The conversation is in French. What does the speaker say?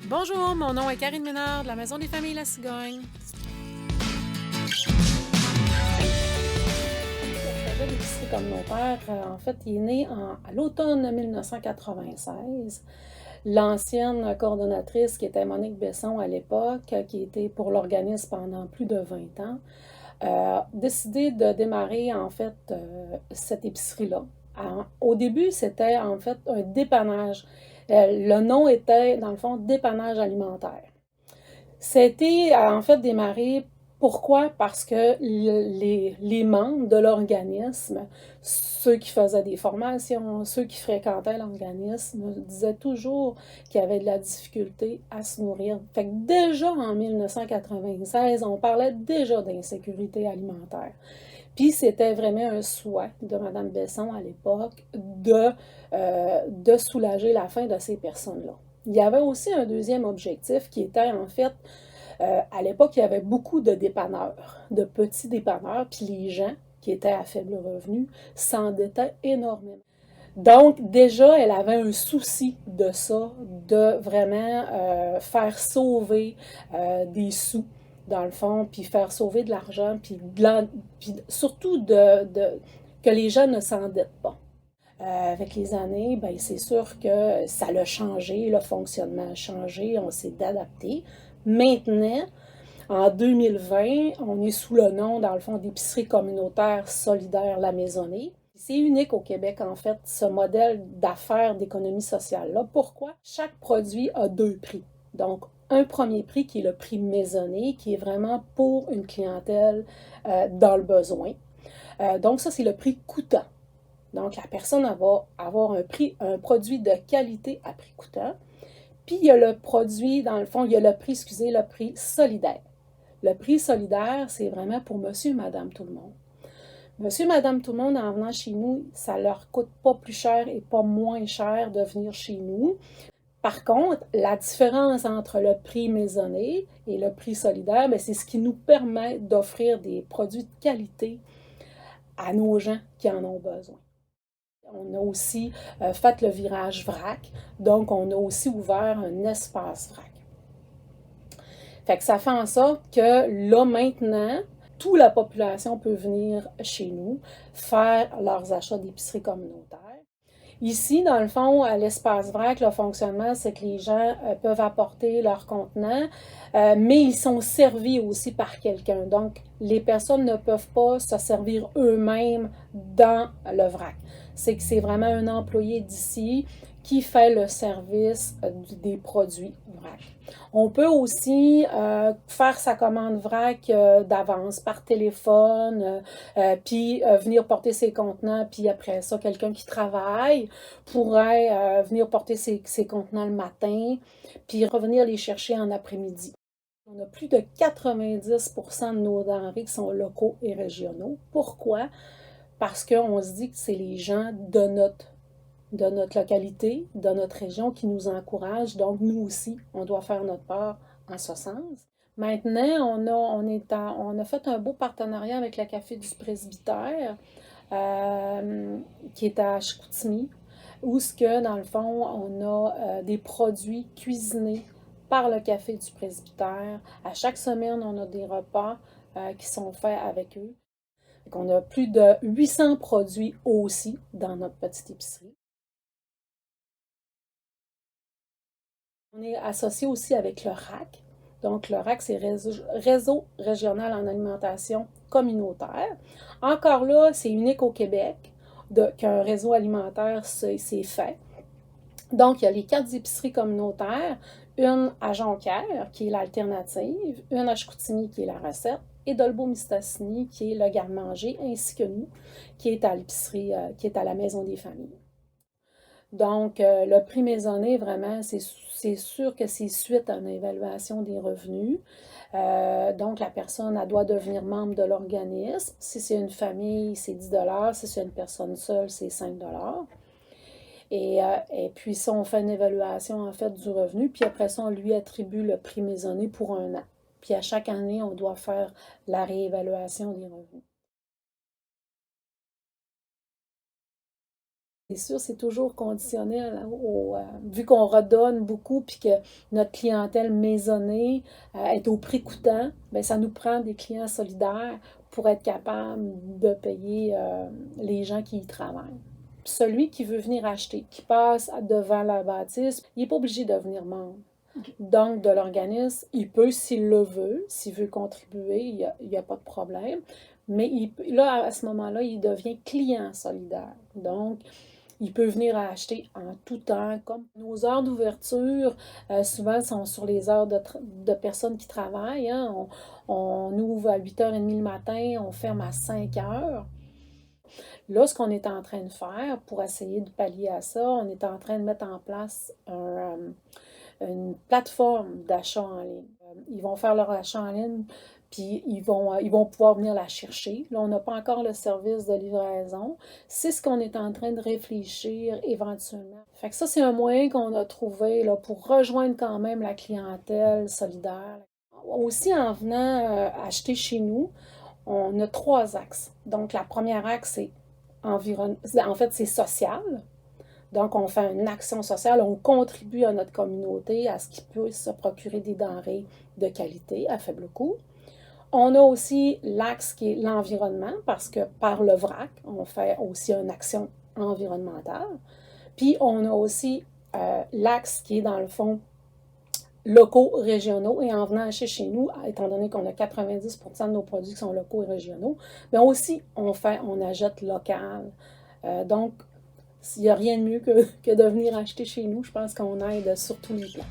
Bonjour, mon nom est Karine Ménard de la Maison des familles La Cigogne. Le projet d'épicerie communautaire, en fait, il est né à l'automne 1996. L'ancienne coordonnatrice, qui était Monique Besson à l'époque, qui était pour l'organisme pendant plus de 20 ans, a décidé de démarrer, en fait, cette épicerie-là. Au début, c'était, en fait, un dépannage. Le nom était, dans le fond, dépannage alimentaire. C'était en fait démarré. Pourquoi? Parce que les membres de l'organisme, ceux qui faisaient des formations, ceux qui fréquentaient l'organisme, disaient toujours qu'il y avait de la difficulté à se nourrir. Fait que déjà en 1996, on parlait déjà d'insécurité alimentaire. Puis c'était vraiment un souhait de Mme Besson à l'époque de soulager la faim de ces personnes-là. Il y avait aussi un deuxième objectif qui était en fait, à l'époque, il y avait beaucoup de dépanneurs, de petits dépanneurs, puis les gens qui étaient à faible revenu s'endettaient énormément. Donc, déjà, elle avait un souci de ça, de vraiment faire sauver des sous, dans le fond, puis faire sauver de l'argent, puis surtout que les gens ne s'endettent pas. Avec les années, ben, c'est sûr que ça a changé, le fonctionnement a changé, on s'est adapté. Maintenant, en 2020, on est sous le nom, dans le fond, d'épicerie communautaire solidaire La Maisonnée. C'est unique au Québec, en fait, ce modèle d'affaires d'économie sociale-là. Pourquoi? Chaque produit a deux prix. Donc, un premier prix qui est le prix maisonné, qui est vraiment pour une clientèle dans le besoin. Donc, ça, c'est le prix coûtant. Donc, la personne va avoir un produit de qualité à prix coûtant. Puis, il y a le produit, dans le fond, il y a le prix solidaire. Le prix solidaire, c'est vraiment pour monsieur et madame tout le monde. Monsieur et madame tout le monde, en venant chez nous, ça leur coûte pas plus cher et pas moins cher de venir chez nous. Par contre, la différence entre le prix maisonné et le prix solidaire, c'est ce qui nous permet d'offrir des produits de qualité à nos gens qui en ont besoin. On a aussi fait le virage vrac, donc on a aussi ouvert un espace vrac. Fait que ça fait en sorte que là, maintenant, toute la population peut venir chez nous faire leurs achats d'épicerie communautaire. Ici, dans le fond, à l'espace vrac, le fonctionnement, c'est que les gens peuvent apporter leur contenant, mais ils sont servis aussi par quelqu'un. Donc, les personnes ne peuvent pas se servir eux-mêmes dans le vrac. C'est que c'est vraiment un employé d'ici qui fait le service des produits vrac. On peut aussi faire sa commande vrac d'avance par téléphone, puis venir porter ses contenants, puis après ça, quelqu'un qui travaille pourrait venir porter ses contenants le matin, puis revenir les chercher en après-midi. On a plus de 90% de nos denrées qui sont locaux et régionaux. Pourquoi? Parce qu'on se dit que c'est les gens de notre localité, de notre région qui nous encouragent. Donc, nous aussi, on doit faire notre part en ce sens. Maintenant, on a fait un beau partenariat avec le Café du Presbytère, qui est à Chicoutimi, où ce que, dans le fond, on a des produits cuisinés par le Café du Presbytère. À chaque semaine, on a des repas qui sont faits avec eux. Donc, on a plus de 800 produits aussi dans notre petite épicerie. On est associé aussi avec le RAC. Donc, le RAC, c'est Réseau régional en alimentation communautaire. Encore là, c'est unique au Québec qu'un réseau alimentaire s'est fait. Donc, il y a les 4 épiceries communautaires, une à Jonquière, qui est l'alternative, une à Chicoutimi, qui est la recette, et Dolbeau-Mistassini, qui est le garde-manger, ainsi que nous, qui est à l'épicerie, qui est à la Maison des familles. Donc, le prix maisonné, vraiment, c'est sûr que c'est suite à une évaluation des revenus. Donc, la personne, elle doit devenir membre de l'organisme. Si c'est une famille, c'est 10 $. Si c'est une personne seule, c'est 5 $. Et puis, ça, on fait une évaluation, en fait, du revenu. Puis après ça, on lui attribue le prix maisonné pour un an. Puis à chaque année, on doit faire la réévaluation des revenus. C'est sûr, c'est toujours conditionnel vu qu'on redonne beaucoup puis que notre clientèle maisonnée est au prix coûtant, bien, ça nous prend des clients solidaires pour être capable de payer les gens qui y travaillent. Celui qui veut venir acheter, qui passe devant la bâtisse, il n'est pas obligé de devenir membre. Donc, de l'organisme, il peut, s'il le veut, s'il veut contribuer, il n'y a pas de problème. Mais là, à ce moment-là, il devient client solidaire. Donc, il peut venir acheter en tout temps. Comme nos heures d'ouverture, souvent, sont sur les heures de personnes qui travaillent. Hein. On ouvre à 8h30 le matin, on ferme à 5h. Là, ce qu'on est en train de faire pour essayer de pallier à ça, on est en train de mettre en place une plateforme d'achat en ligne. Ils vont faire leur achat en ligne, puis ils vont pouvoir venir la chercher. Là, on n'a pas encore le service de livraison. C'est ce qu'on est en train de réfléchir éventuellement. Fait que ça, c'est un moyen qu'on a trouvé là, pour rejoindre quand même la clientèle solidaire. Aussi, en venant acheter chez nous, on a 3 axes. Donc, la première axe, c'est en fait, c'est social. Donc, on fait une action sociale, on contribue à notre communauté, à ce qu'ils puissent se procurer des denrées de qualité à faible coût. On a aussi l'axe qui est l'environnement, parce que par le VRAC, on fait aussi une action environnementale. Puis, on a aussi l'axe qui est, dans le fond, locaux, régionaux, et en venant acheter chez nous, étant donné qu'on a 90% de nos produits qui sont locaux et régionaux, mais aussi, on achète local. Donc, il n'y a rien de mieux que de venir acheter chez nous. Je pense qu'on aide sur tous les plans.